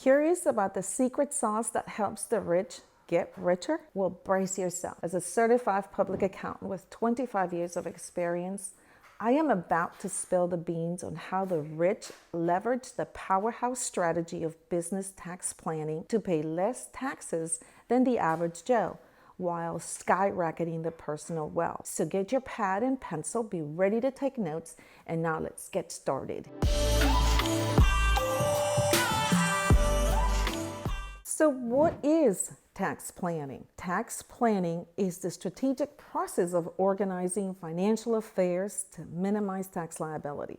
Curious about the secret sauce that helps the rich get richer? Well, brace yourself. As a certified public accountant with 25 years of experience, I am about to spill the beans on how the rich leverage the powerhouse strategy of business tax planning to pay less taxes than the average Joe, while skyrocketing their personal wealth. So get your pad and pencil, be ready to take notes, and now let's get started. So what is tax planning? Tax planning is the strategic process of organizing financial affairs to minimize tax liability.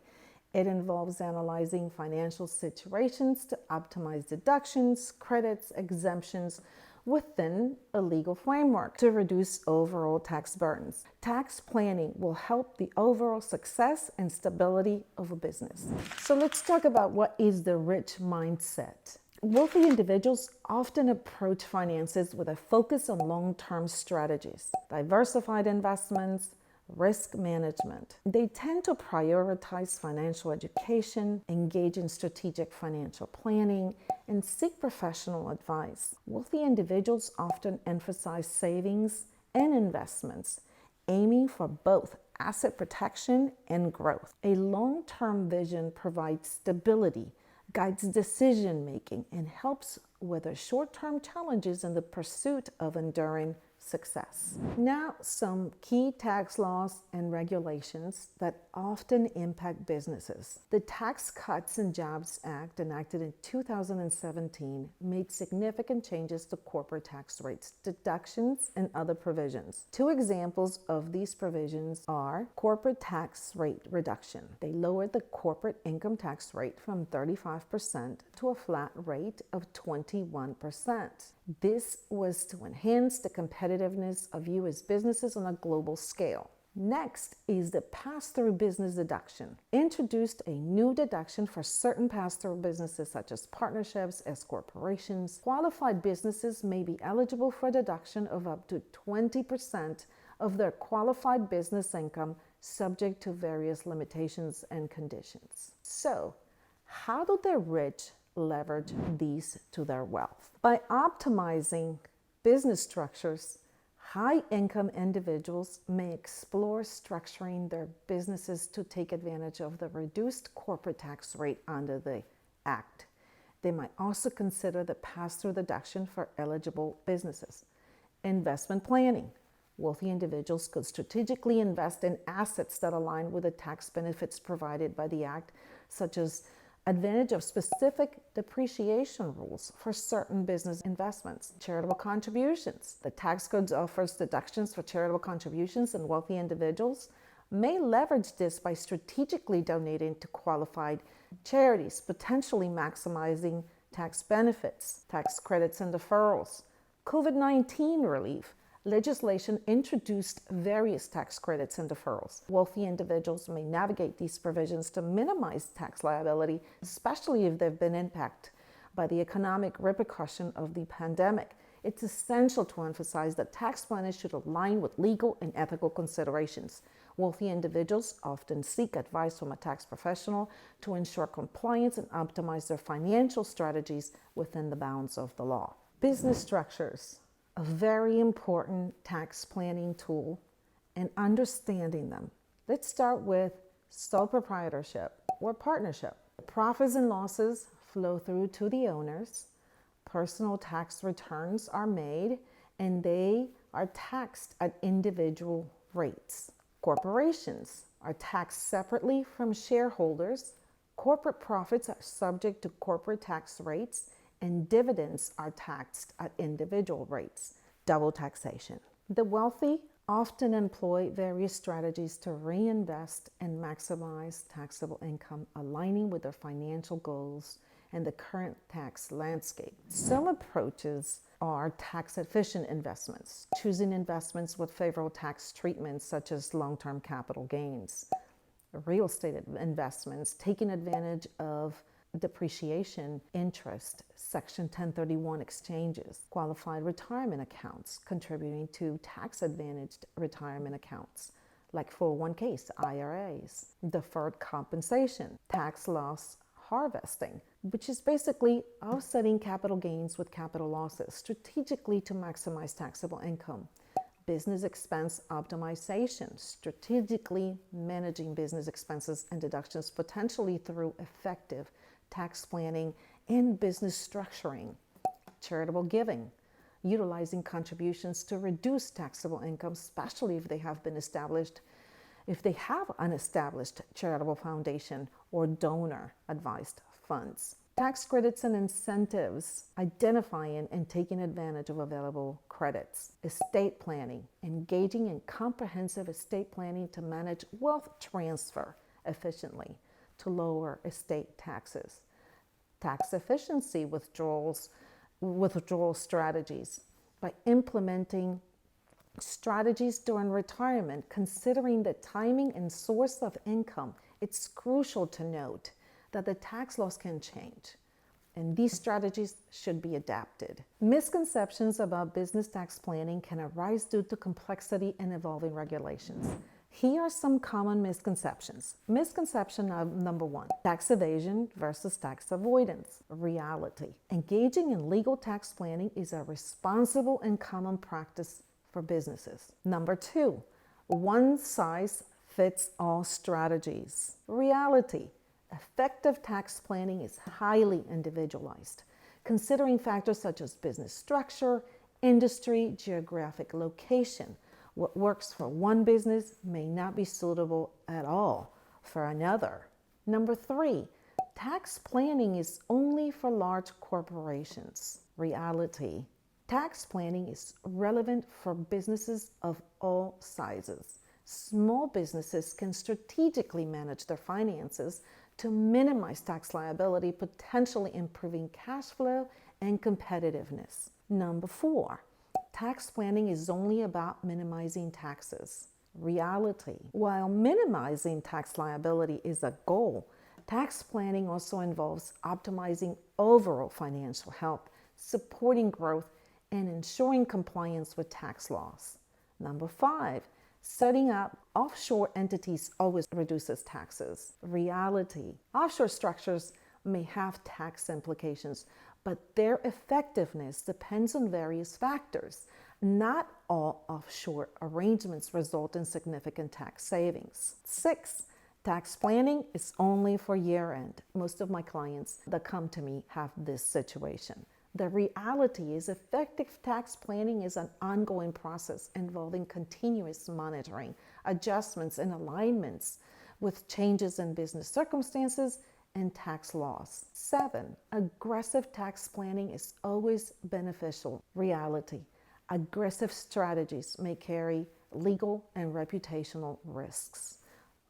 It involves analyzing financial situations to optimize deductions, credits, exemptions within a legal framework to reduce overall tax burdens. Tax planning will help the overall success and stability of a business. So let's talk about what is the rich mindset. Wealthy individuals often approach finances with a focus on long-term strategies, diversified investments, risk management. They tend to prioritize financial education, engage in strategic financial planning, and seek professional advice. Wealthy individuals often emphasize savings and investments, aiming for both asset protection and growth. A long-term vision provides stability, guides decision-making, and helps weather short-term challenges in the pursuit of enduring success. Now, some key tax laws and regulations that often impact businesses. The Tax Cuts and Jobs Act, enacted in 2017, made significant changes to corporate tax rates, deductions, and other provisions. Two examples of these provisions are corporate tax rate reduction. They lowered the corporate income tax rate from 35% to a flat rate of 21%. This was to enhance the competitiveness of U.S. businesses on a global scale. Next is the pass-through business deduction. Introduced a new deduction for certain pass-through businesses such as partnerships, S corporations. Qualified businesses may be eligible for a deduction of up to 20% of their qualified business income, subject to various limitations and conditions. So, how do the rich leverage these to their wealth? By optimizing business structures, high-income individuals may explore structuring their businesses to take advantage of the reduced corporate tax rate under the Act. They might also consider the pass-through deduction for eligible businesses. Investment planning. Wealthy individuals could strategically invest in assets that align with the tax benefits provided by the Act, such as advantage of specific depreciation rules for certain business investments. Charitable contributions. The tax code offers deductions for charitable contributions, and wealthy individuals may leverage this by strategically donating to qualified charities, potentially maximizing tax benefits. Tax credits and deferrals. COVID-19 relief. Legislation introduced various tax credits and deferrals. Wealthy individuals may navigate these provisions to minimize tax liability, especially if they've been impacted by the economic repercussion of the pandemic. It's essential to emphasize that tax planning should align with legal and ethical considerations. Wealthy individuals often seek advice from a tax professional to ensure compliance and optimize their financial strategies within the bounds of the law. Business structures. A very important tax planning tool, and understanding them. Let's start with sole proprietorship or partnership. The profits and losses flow through to the owners. Personal tax returns are made, and they are taxed at individual rates. Corporations are taxed separately from shareholders. Corporate profits are subject to corporate tax rates, and dividends are taxed at individual rates. Double taxation. The wealthy often employ various strategies to reinvest and maximize taxable income, aligning with their financial goals and the current tax landscape. Some approaches are tax-efficient investments, choosing investments with favorable tax treatments such as long-term capital gains. Real estate investments, taking advantage of depreciation, interest, Section 1031 exchanges, qualified retirement accounts, contributing to tax-advantaged retirement accounts like 401ks, IRAs, deferred compensation, tax loss harvesting, which is basically offsetting capital gains with capital losses strategically to maximize taxable income. Business expense optimization, strategically managing business expenses and deductions potentially through effective tax planning and business structuring. Charitable giving, utilizing contributions to reduce taxable income, especially if they have an established charitable foundation or donor advised funds. Tax credits and incentives, identifying and taking advantage of available credits. Estate planning, engaging in comprehensive estate planning to manage wealth transfer efficiently to lower estate taxes. Tax efficiency withdrawal strategies, by implementing strategies during retirement, considering the timing and source of income. It's crucial to note that the tax laws can change, and these strategies should be adapted. Misconceptions about business tax planning can arise due to complexity and evolving regulations. Here are some common misconceptions. Misconception number 1, tax evasion versus tax avoidance. Reality: engaging in legal tax planning is a responsible and common practice for businesses. Number 2, one size fits all strategies. Reality: effective tax planning is highly individualized, considering factors such as business structure, industry, geographic location. What works for one business may not be suitable at all for another. Number 3, tax planning is only for large corporations. Reality: tax planning is relevant for businesses of all sizes. Small businesses can strategically manage their finances to minimize tax liability, potentially improving cash flow and competitiveness. Number 4, tax planning is only about minimizing taxes. Reality: while minimizing tax liability is a goal, tax planning also involves optimizing overall financial health, supporting growth, and ensuring compliance with tax laws. Number 5, setting up offshore entities always reduces taxes. Reality: offshore structures may have tax implications, but their effectiveness depends on various factors. Not all offshore arrangements result in significant tax savings. 6, tax planning is only for year-end. Most of my clients that come to me have this situation. The reality is effective tax planning is an ongoing process involving continuous monitoring, adjustments, and alignments with changes in business circumstances and tax laws. 7, aggressive tax planning is always beneficial. Reality: aggressive strategies may carry legal and reputational risks.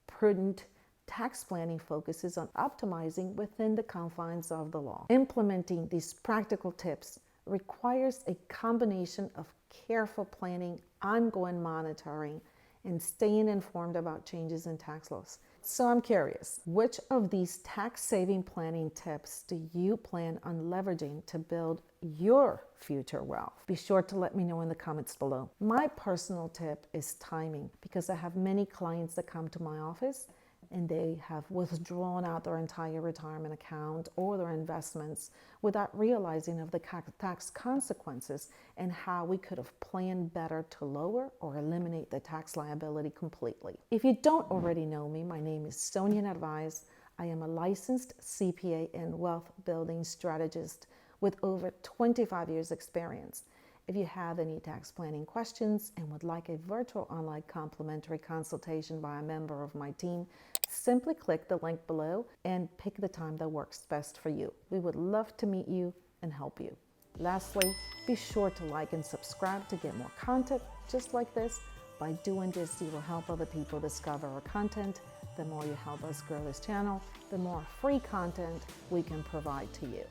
Prudent tax planning focuses on optimizing within the confines of the law. Implementing these practical tips requires a combination of careful planning, ongoing monitoring, and staying informed about changes in tax laws. So I'm curious, which of these tax-saving planning tips do you plan on leveraging to build your future wealth? Be sure to let me know in the comments below. My personal tip is timing, because I have many clients that come to my office and they have withdrawn out their entire retirement account or their investments without realizing of the tax consequences and how we could have planned better to lower or eliminate the tax liability completely. If you don't already know me, my name is Sonia Narvaez. I am a licensed CPA and wealth building strategist with over 25 years experience. If you have any tax planning questions and would like a virtual online complimentary consultation by a member of my team, simply click the link below and pick the time that works best for you. We would love to meet you and help you. Lastly, be sure to like and subscribe to get more content just like this. By doing this, you will help other people discover our content. The more you help us grow this channel, the more free content we can provide to you.